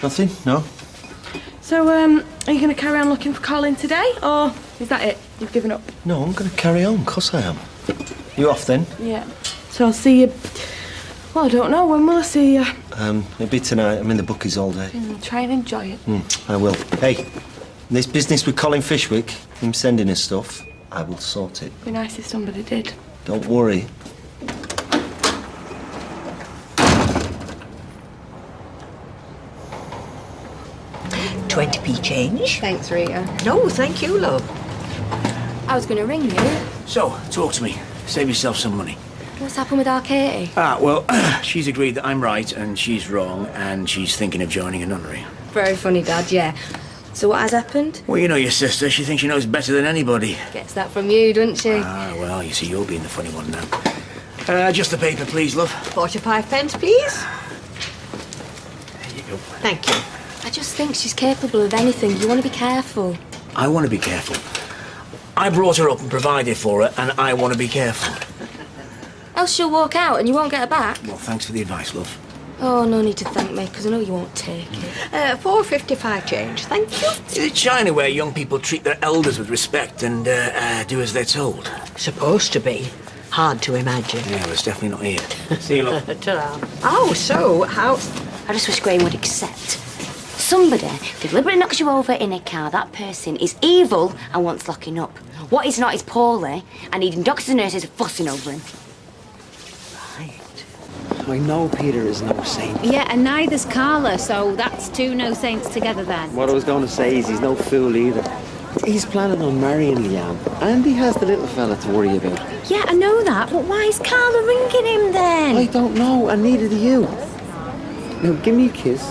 Nothing, no. So, are you going to carry on looking for Colin today, or is that it? You've given up? No, I'm going to carry on, 'course I am. You off then? Yeah. So I'll see you... Well, I don't know. When will I see you? It'll be tonight. I'm in the bookies all day. Try and enjoy it. I will. Hey, this business with Colin Fishwick, him sending us stuff, I will sort it. Be nice if somebody did. Don't worry. £20p change. Thanks, Rita. No, thank you, love. I was going to ring you. So, talk to me. Save yourself some money. What's happened with our Katie? Well, she's agreed that I'm right and she's wrong, and she's thinking of joining a nunnery. Very funny, Dad, yeah. So what has happened? Well, you know your sister. She thinks she knows better than anybody. Gets that from you, doesn't she? Well, you see, you're being the funny one now. Just the paper, please, love. 45p, please. There you go. Thank you. I just think she's capable of anything. You want to be careful. I want to be careful. I brought her up and provided for her, and I want to be careful. Else she'll walk out and you won't get her back. Well, thanks for the advice, love. Oh, no need to thank me, because I know you won't take it. £4.55 change, thank you. Is it China where young people treat their elders with respect and do as they're told? Supposed to be. Hard to imagine. Yeah, well, it's definitely not here. See you, love. Ta-ra. Oh, so how... I just wish Graham would accept. Somebody deliberately knocks you over in a car. That person is evil and wants locking up. What he's not is poorly and needing doctors and nurses fussing over him. I know Peter is no saint. Yeah, and neither's Carla, so that's two no saints together then. What I was going to say is he's no fool either. He's planning on marrying Leanne, and he has the little fella to worry about. Yeah, I know that, but why is Carla ringing him then? I don't know, and neither do you. Now, give me a kiss,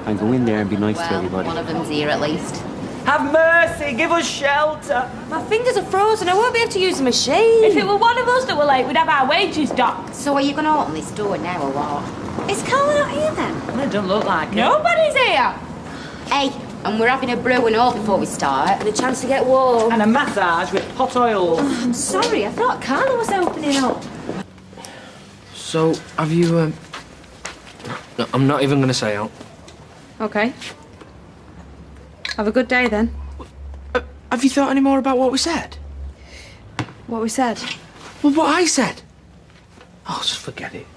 and go in there and be nice to everybody. One of them's here at least. Have mercy, give us shelter. My fingers are frozen. I won't be able to use the machine. If it were one of us that were late, we'd have our wages docked. So are you going to open this door now or what? Is Carla not here then? It don't look like it. Nobody's here. Hey, and we're having a brew and all before we start. And a chance to get warm. And a massage with hot oil. Oh, I'm sorry, I thought Carla was opening up. So, have you, No, I'm not even going to say out. OK. Have a good day, then. Have you thought any more about what we said? What we said? Well, what I said. Oh, just forget it.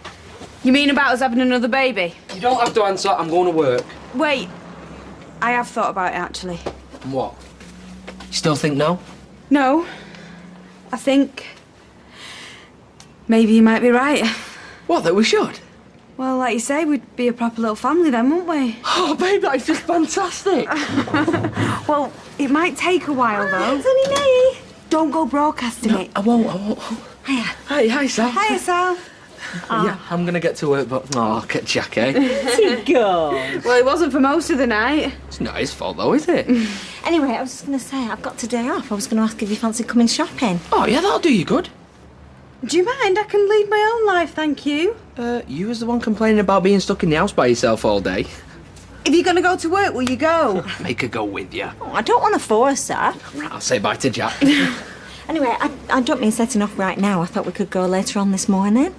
You mean about us having another baby? You don't have to answer. I'm going to work. Wait. I have thought about it, actually. And what? You still think no? No. I think... maybe you might be right. What, that we should? Well, like you say, we'd be a proper little family then, wouldn't we? Oh, babe, that is just fantastic. Well, it might take a while, though. It's only me. Don't go broadcasting it. I won't. Hiya. Hi, Sal. Hiya, Sal. Yeah, I'm going to get to work, but... Oh, look at Jack, eh? God. Well, it wasn't for most of the night. It's not his fault, though, is it? Anyway, I was just going to say, I've got today off. I was going to ask if you fancy coming shopping. Oh, yeah, that'll do you good. Do you mind? I can lead my own life, thank you. You was the one complaining about being stuck in the house by yourself all day. If you're going to go to work, will you go? Make her go with you. Oh, I don't want to force her. Right, I'll say bye to Jack. Anyway, I don't mean setting off right now. I thought we could go later on this morning.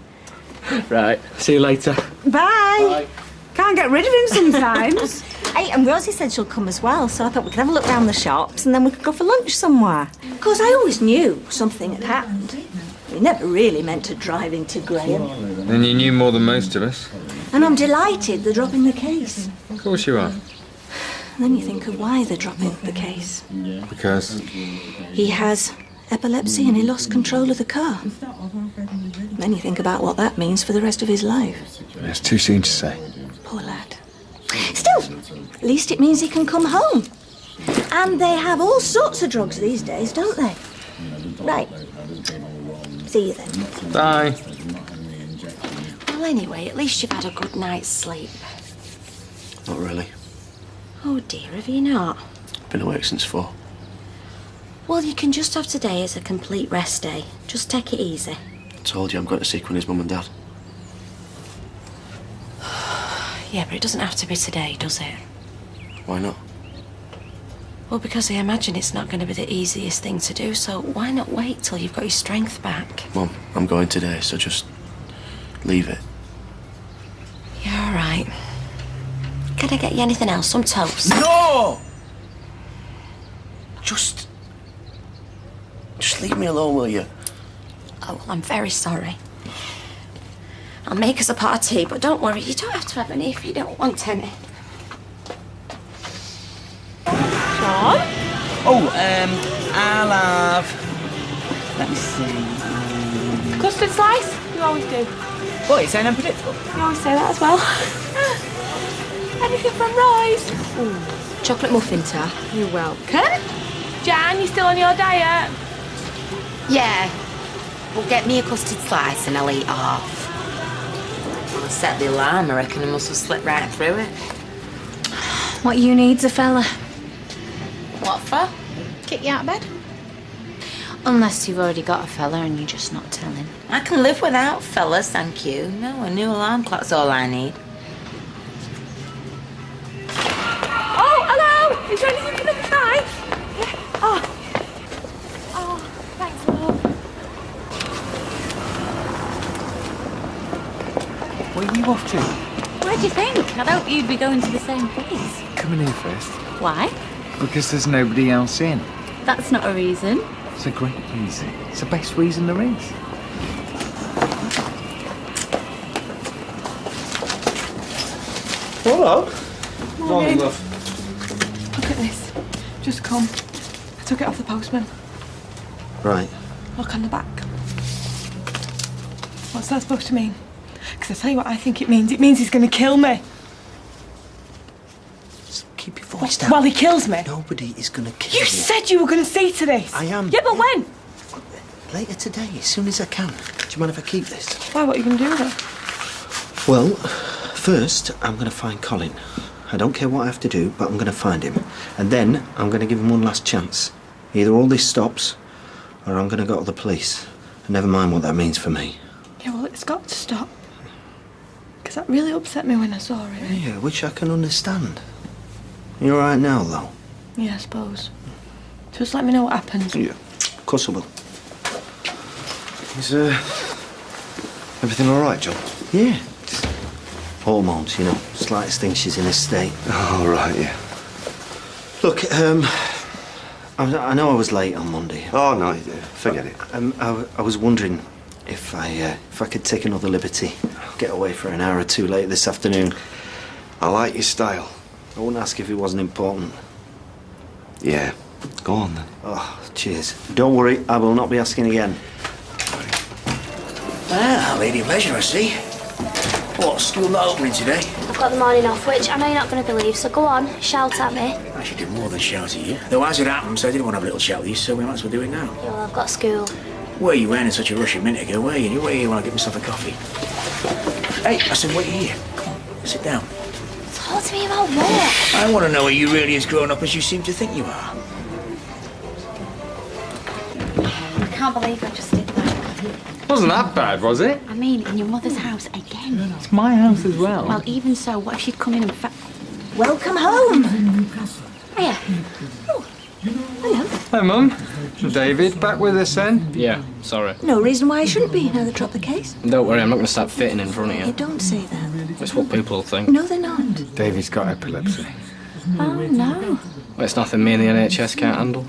Right, see you later. Bye. Can't get rid of him sometimes. Hey, and Rosie said she'll come as well, so I thought we could have a look round the shops and then we could go for lunch somewhere. Of course, I always knew something had happened. We never really meant to drive into Graham. And you knew more than most of us. And I'm delighted they're dropping the case. Of course you are. And then you think of why they're dropping the case. Because? He has epilepsy and he lost control of the car. Then you think about what that means for the rest of his life. It's too soon to say. Poor lad. Still, at least it means he can come home. And they have all sorts of drugs these days, don't they? Right. See you then. Bye. Well, anyway, at least you've had a good night's sleep. Not really. Oh, dear, have you not? Been awake since 4. Well, you can just have today as a complete rest day. Just take it easy. I told you I'm going to see Quinny's mum and dad. Yeah, but it doesn't have to be today, does it? Why not? Well, because I imagine it's not going to be the easiest thing to do, so why not wait till you've got your strength back? Mum, I'm going today, so just leave it. You're all right. Can I get you anything else? Some toast? No! Just leave me alone, will you? Oh, well, I'm very sorry. I'll make us a pot of tea, but don't worry, you don't have to have any if you don't want any. Sean? Oh, I'll have... Let me see. Custard slice? You always do. What, you're saying unpredictable? You always say that as well. Anything from Roy's? Ooh, chocolate muffin tar. You're welcome. Jan, you still on your diet? Yeah. Well, get me a custard slice and I'll eat half. Well, I set the alarm, I reckon I must have slipped right through it. What you need's a fella. What for? Kick you out of bed? Unless you've already got a fella and you're just not telling. I can live without fellas, thank you. No, a new alarm clock's all I need. Oh, hello! Is there anything for number 5? Yeah. Oh, thanks, love. Where are you off to? Where do you think? I'd hope you'd be going to the same place. Coming in first. Why? Because there's nobody else in. That's not a reason. It's a great reason. It's the best reason there is. Hello. Morning. love. Look at this. Just come. I took it off the postman. Right. Look on the back. What's that supposed to mean? Because I tell you what I think it means. It means he's going to kill me. Just keep your voice down. While he kills me. Nobody is going to kill you. You said you were going to see to this. I am. Yeah, but when? Later today, as soon as I can. Do you mind if I keep this? Why? What are you going to do with it? Well, first, I'm going to find Colin. I don't care what I have to do, but I'm going to find him. And then I'm going to give him one last chance. Either all this stops, or I'm going to go to the police. And never mind what that means for me. Yeah, well, it's got to stop. Because that really upset me when I saw it. Yeah, which I can understand. You all right now, though? Yeah, I suppose. Just let me know what happens. Yeah, of course I will. Is everything all right, John? Yeah. Just hormones, you know. Slightest thing, she's in a state. Oh, right, yeah. Look, I know I was late on Monday. Oh, no, forget it. I was wondering if I could take another liberty, get away for an hour or two later this afternoon. I like your style. I wouldn't ask if it wasn't important. Yeah, go on then. Oh, cheers. Don't worry, I will not be asking again. Ah, lady of leisure, I see. What, school not opening today? I've got the morning off, which I know you're not going to believe, so go on, shout at me. I should do more than shout at you. Though as it happens, I didn't want to have a little chat with you, so we might as well do it now. Yeah, well, I've got school. Where you went in such a rush a minute ago? Where you? Where you want to get myself a coffee? Hey, I said wait here. Come on, sit down. Talk to me about what? I want to know are you really as grown up as you seem to think you are? I can't believe I just did that. Wasn't that bad, was it? I mean, in your mother's house again. It's my house as well. Well, even so, what if she'd come in and Welcome home. Hiya. Hi, Mum. David, back with us then? Yeah, sorry. No reason why I shouldn't be now they drop the case. Don't worry, I'm not going to start fitting in front of You you. don't say that. It's what people will think. No, they're not. David's got epilepsy. Oh, no. Well, it's nothing me and the NHS can't handle.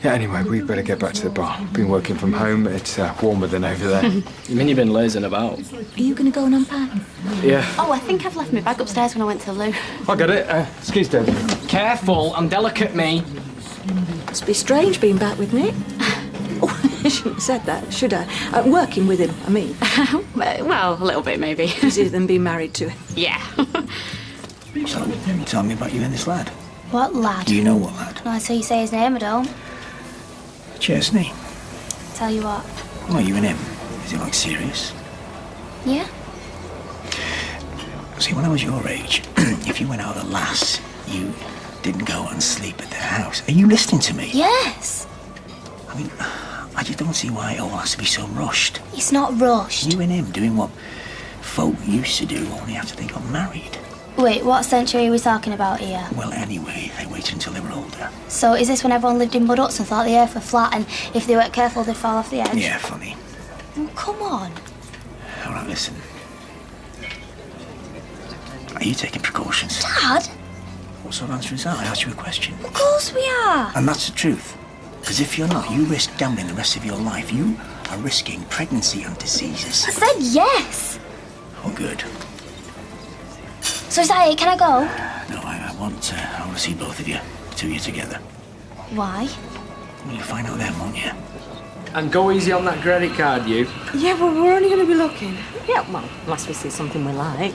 Yeah, anyway, we better get back to the bar. Been working from home. It's warmer than over there. You mean you've been lazing about? Are you going to go and unpack? Yeah. Oh, I think I've left my bag upstairs when I went to the loo. I got it. Excuse David. Careful, I'm delicate, me. Must be strange being back with Nick. Oh, I shouldn't have said that, should I? Working with him, I mean. Well, a little bit, maybe. Easier than being married to him. Yeah. So, tell me about you and this lad. What lad? Do you know what lad? Well, until you say his name, I don't. Chesney. Tell you what. Well, you and him. Is it like serious? Yeah? See, when I was your age, if you went out with a lass, you didn't go and sleep at their house. Are you listening to me? Yes. I mean, I just don't see why it all has to be so rushed. It's not rushed. You and him doing what folk used to do only after they got married. Wait, what century are we talking about here? Well, anyway, they waited until they were older. So is this when everyone lived in mud huts and thought the earth were flat and if they weren't careful they'd fall off the edge? Yeah, funny. Oh, come on. All right, listen. Are you taking precautions? Dad? What sort of answer is that? I asked you a question. Of course we are. And that's the truth. Because if you're not, you risk gambling the rest of your life. You are risking pregnancy and diseases. I said yes. Oh, good. So is that it? Can I go? No, I want to see both of you. Two of you together. Why? Well, you'll find out then, won't you? And go easy on that credit card, you. Yeah, but we're only going to be looking. Yeah, well, unless we see something we like.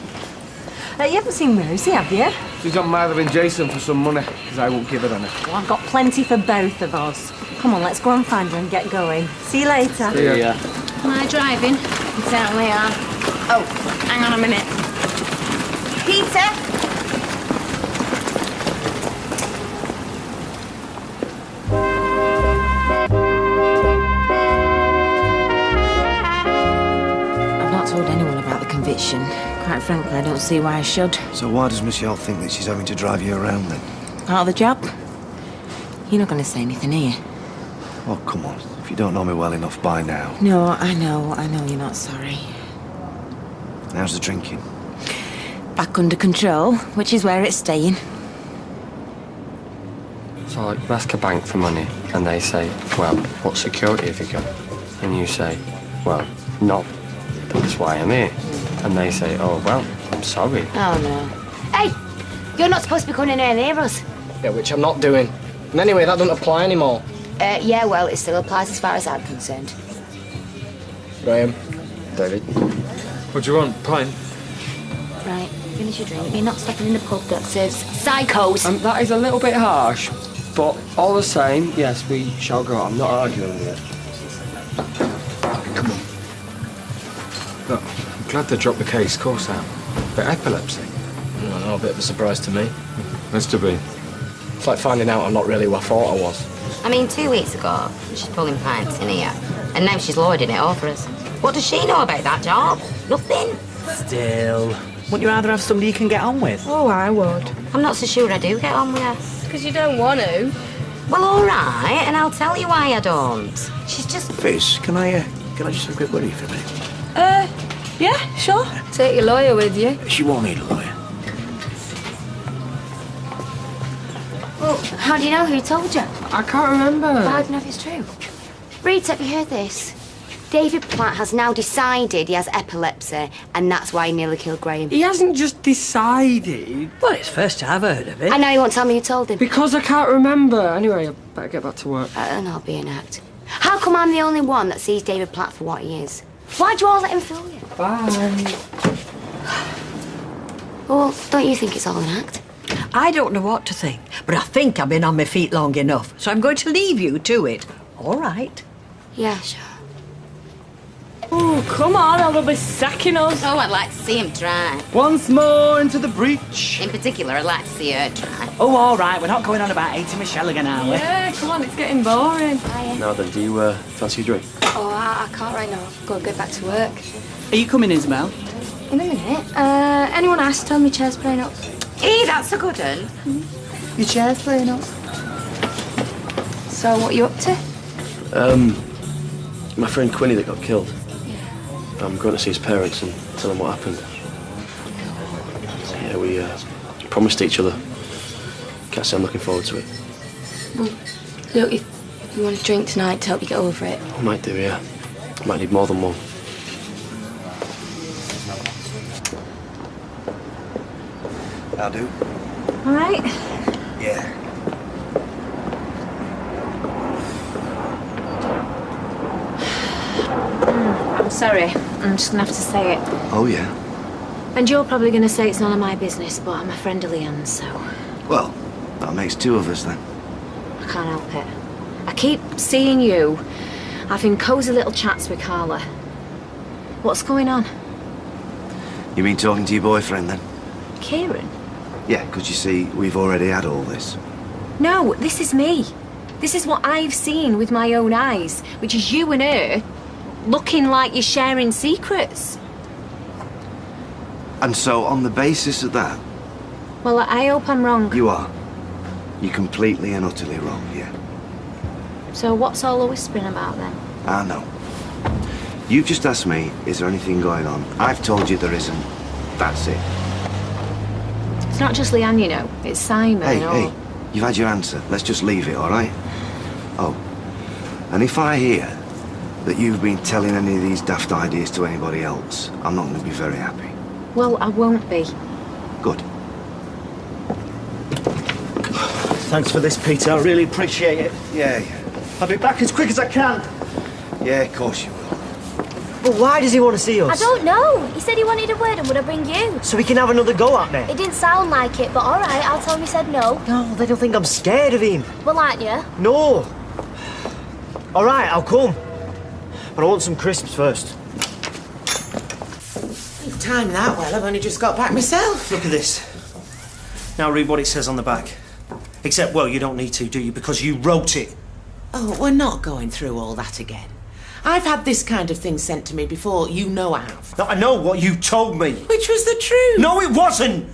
You haven't seen Rosie, have you? She's on Martha and Jason for some money, because I won't give her any. Well, I've got plenty for both of us. Come on, let's go and find her and get going. See you later. See ya. Am I driving? You certainly are. Oh, hang on a minute. Peter? I've not told anyone about the conviction. Quite frankly, I don't see why I should. So why does Michelle think that she's having to drive you around then? Part of the job. You're not going to say anything, are you? Oh, come on. If you don't know me well enough by now. No, I know you're not sorry. How's the drinking? Back under control, which is where it's staying. So, like, you ask a bank for money, and they say, well, what security have you got? And you say, well, none. That's why I'm here. And they say, oh, well, I'm sorry. Oh, no. Hey! You're not supposed to be coming in here near us. Yeah, which I'm not doing. And anyway, that doesn't apply anymore. Yeah, well, it still applies as far as I'm concerned. Graham. David. What do you want? Pint? Right, finish your drink. You're not stopping in the pub that serves psychos. That is a little bit harsh, but all the same, yes, we shall go. I'm not arguing with it. Come on. Look, I'm glad they dropped the case, of course that. But epilepsy? I know, a bit of a surprise to me. Has to be. It's like finding out I'm not really who I thought I was. I mean, 2 weeks ago, she's pulling pints in here, and now she's lording it over us. What does she know about that job? Nothing. Still, wouldn't you rather have somebody you can get on with? Oh, I would. I'm not so sure I do get on with her. Because you don't want to. Well, all right, and I'll tell you why I don't. She's just... Fizz, can I just have a quick word with you for a minute? Yeah, sure. Take your lawyer with you. She won't need a lawyer. Well, how do you know who told you? I can't remember. I don't know if it's true. Rita, have you heard this? David Platt has now decided he has epilepsy, and that's why he nearly killed Graham. He hasn't just decided. Well, it's the first I've heard of it. I know you won't tell me who told him. Because I can't remember. Anyway, I better get back to work. And I'll be an act. How come I'm the only one that sees David Platt for what he is? Why'd you all let him fool you? Bye. Well, don't you think it's all an act? I don't know what to think, but I think I've been on my feet long enough, so I'm going to leave you to it. All right. Yeah, sure. Oh, come on, or they'll be sacking us. Oh, I'd like to see him try. Once more into the breach. In particular, I'd like to see her try. Oh, all right, we're not going on about hating Michelle again, are we? Yeah, come on, it's getting boring. Now then, do you fancy a drink? Oh, I can't right now. Got to get back to work. Are you coming, Isabel? In a minute. Anyone asked? Tell me chair's playing up. That's a good one. Your chair's playing up. So, what are you up to? My friend Quinny that got killed. I'm going to see his parents and tell them what happened. So, yeah, we promised each other. Can't say I'm looking forward to it. Well, look, if you want a drink tonight to help you get over it. I might do, yeah. I might need more than one. I'll do. All right. Yeah. I'm sorry. I'm just gonna have to say it. Oh, yeah? And you're probably gonna say it's none of my business, but I'm a friend of Leanne's, so Well, that makes two of us then. I can't help it. I keep seeing you having cosy little chats with Carla. What's going on? You mean talking to your boyfriend then? Kieran? Yeah, because you see, we've already had all this. No, this is me. This is what I've seen with my own eyes, which is you and her looking like you're sharing secrets. And so, on the basis of that... Well, I hope I'm wrong. You are. You're completely and utterly wrong, yeah. So what's all the whispering about then? I know. You've just asked me, is there anything going on? I've told you there isn't. That's it. It's not just Leanne, you know. It's Simon. Hey, you've had your answer. Let's just leave it, all right? Oh, and if I hear that you've been telling any of these daft ideas to anybody else, I'm not going to be very happy. Well, I won't be. Good. Thanks for this, Peter. I really appreciate it. Yeah. I'll be back as quick as I can. Yeah, of course you will. But why does he want to see us? I don't know. He said he wanted a word and would I bring you? So we can have another go at me? It didn't sound like it, but all right, I'll tell him he said no. No, they don't think I'm scared of him. Well, aren't you? No. All right, I'll come. But I want some crisps first. You've timed that well. I've only just got back myself. Look at this. Now read what it says on the back. Except, well, you don't need to, do you? Because you wrote it. Oh, we're not going through all that again. I've had this kind of thing sent to me before. You know I have. No, I know what you told me. Which was the truth. No, it wasn't.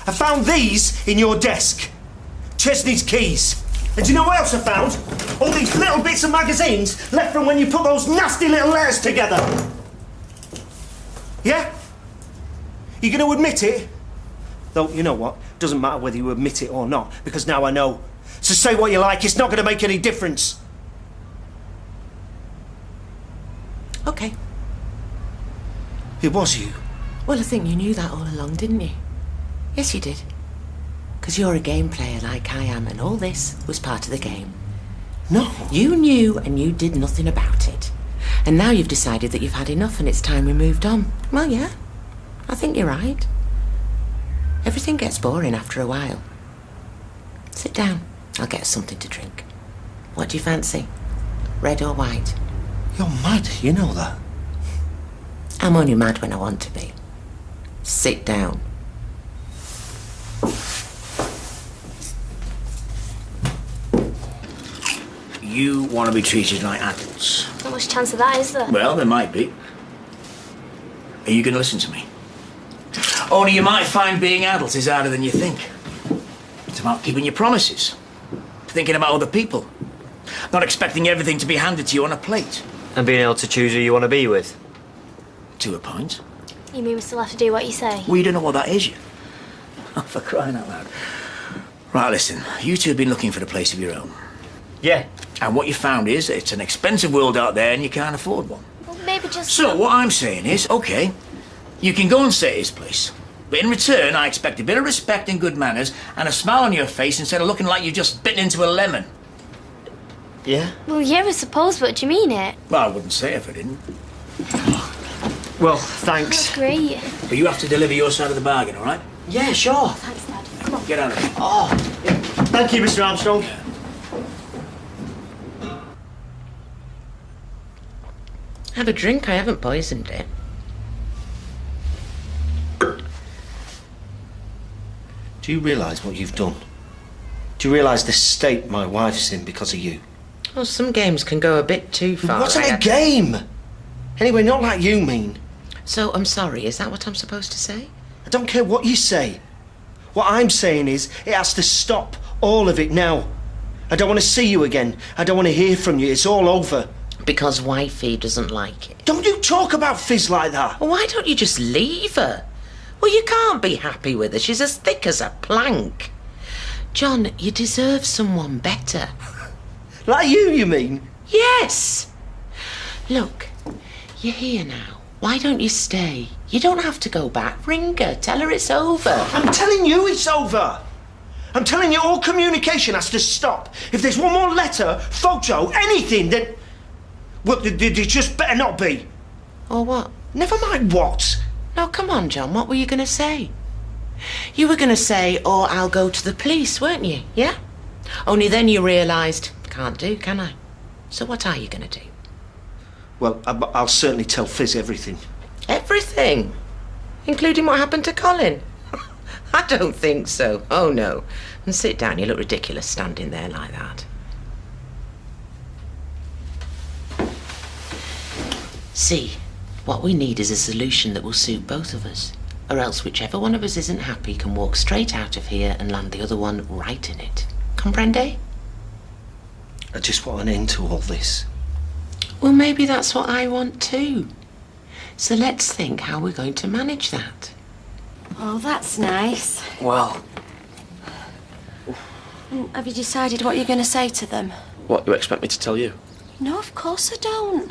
I found these in your desk. Chesney's keys. And do you know what else I found? All these little bits of magazines left from when you put those nasty little letters together. Yeah? You going to admit it? Though, you know what? Doesn't matter whether you admit it or not, because now I know. So say what you like, it's not going to make any difference. OK. It was you. Well, I think you knew that all along, didn't you? Yes, you did. Because you're a game player like I am, and all this was part of the game. No. You knew, and you did nothing about it. And now you've decided that you've had enough and it's time we moved on. Well, yeah. I think you're right. Everything gets boring after a while. Sit down. I'll get us something to drink. What do you fancy? Red or white? You're mad, you know that. I'm only mad when I want to be. Sit down. You want to be treated like adults. Not much chance of that, is there? Well, there might be. Are you going to listen to me? Only you might find being adult is harder than you think. It's about keeping your promises. Thinking about other people. Not expecting everything to be handed to you on a plate. And being able to choose who you want to be with. To a point. You mean we still have to do what you say? Well, you don't know what that is yet. Oh, for crying out loud. Right, listen. You two have been looking for a place of your own. Yeah. And what you found is it's an expensive world out there and you can't afford one. Well, maybe just... So, what I'm saying is, OK, you can go and stay at his place. But in return, I expect a bit of respect and good manners and a smile on your face instead of looking like you've just bitten into a lemon. Yeah? Well, yeah, I suppose, but do you mean it? Well, I wouldn't say it if I didn't. Well, thanks. That's great. But you have to deliver your side of the bargain, all right? Yeah, sure. Thanks, Dad. Come on. Get out of here. Oh, thank you, Mr. Armstrong. Have a drink. I haven't poisoned it. Do you realise what you've done? Do you realise the state my wife's in because of you? Well, some games can go a bit too far. It wasn't a game! Anyway, not like you mean. So, I'm sorry, is that what I'm supposed to say? I don't care what you say. What I'm saying is, it has to stop, all of it now. I don't want to see you again. I don't want to hear from you. It's all over. Because wifey doesn't like it. Don't you talk about Fizz like that. Well, why don't you just leave her? Well, you can't be happy with her. She's as thick as a plank. John, you deserve someone better. Like you mean? Yes. Look, you're here now. Why don't you stay? You don't have to go back. Ring her. Tell her it's over. I'm telling you it's over. I'm telling you all communication has to stop. If there's one more letter, photo, anything, then... Well, there just better not be. Or what? Never mind what. No, come on, John. What were you going to say? You were going to say, oh, I'll go to the police, weren't you? Yeah? Only then you realised, can't do, can I? So what are you going to do? Well, I'll certainly tell Fizz everything. Everything? Including what happened to Colin? I don't think so. Oh, no. And sit down. You look ridiculous standing there like that. See, what we need is a solution that will suit both of us. Or else whichever one of us isn't happy can walk straight out of here and land the other one right in it. Comprende? I just want an end to all this. Well, maybe that's what I want too. So let's think how we're going to manage that. Oh, that's nice. Well, Have you decided what you're going to say to them? what, you expect me to tell you? No, of course I don't.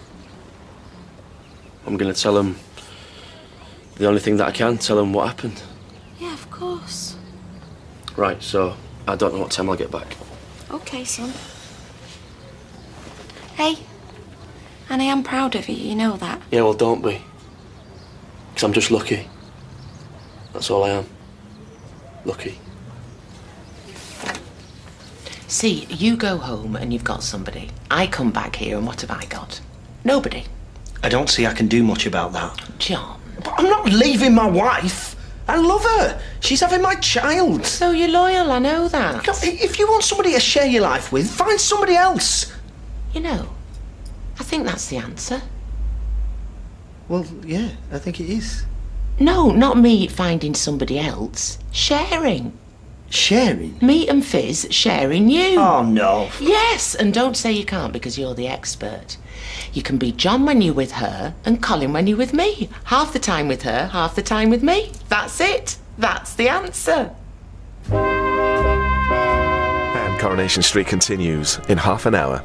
I'm going to tell them the only thing that I can, tell them what happened. Yeah, of course. Right, so I don't know what time I'll get back. Okay, son. Hey, and I am proud of you, you know that. Yeah, well, don't be. Because I'm just lucky. That's all I am. Lucky. See, you go home and you've got somebody. I come back here and what have I got? Nobody. I don't see I can do much about that. John. But I'm not leaving my wife. I love her. She's having my child. So you're loyal, I know that. Look, if you want somebody to share your life with, find somebody else. You know, I think that's the answer. Well, yeah, I think it is. No, not me finding somebody else. Sharing. Sharing? Me and Fizz sharing you. Oh, no. Yes, and don't say you can't because you're the expert. You can be John when you're with her and Colin when you're with me. Half the time with her, half the time with me. That's it. That's the answer. And Coronation Street continues in half an hour.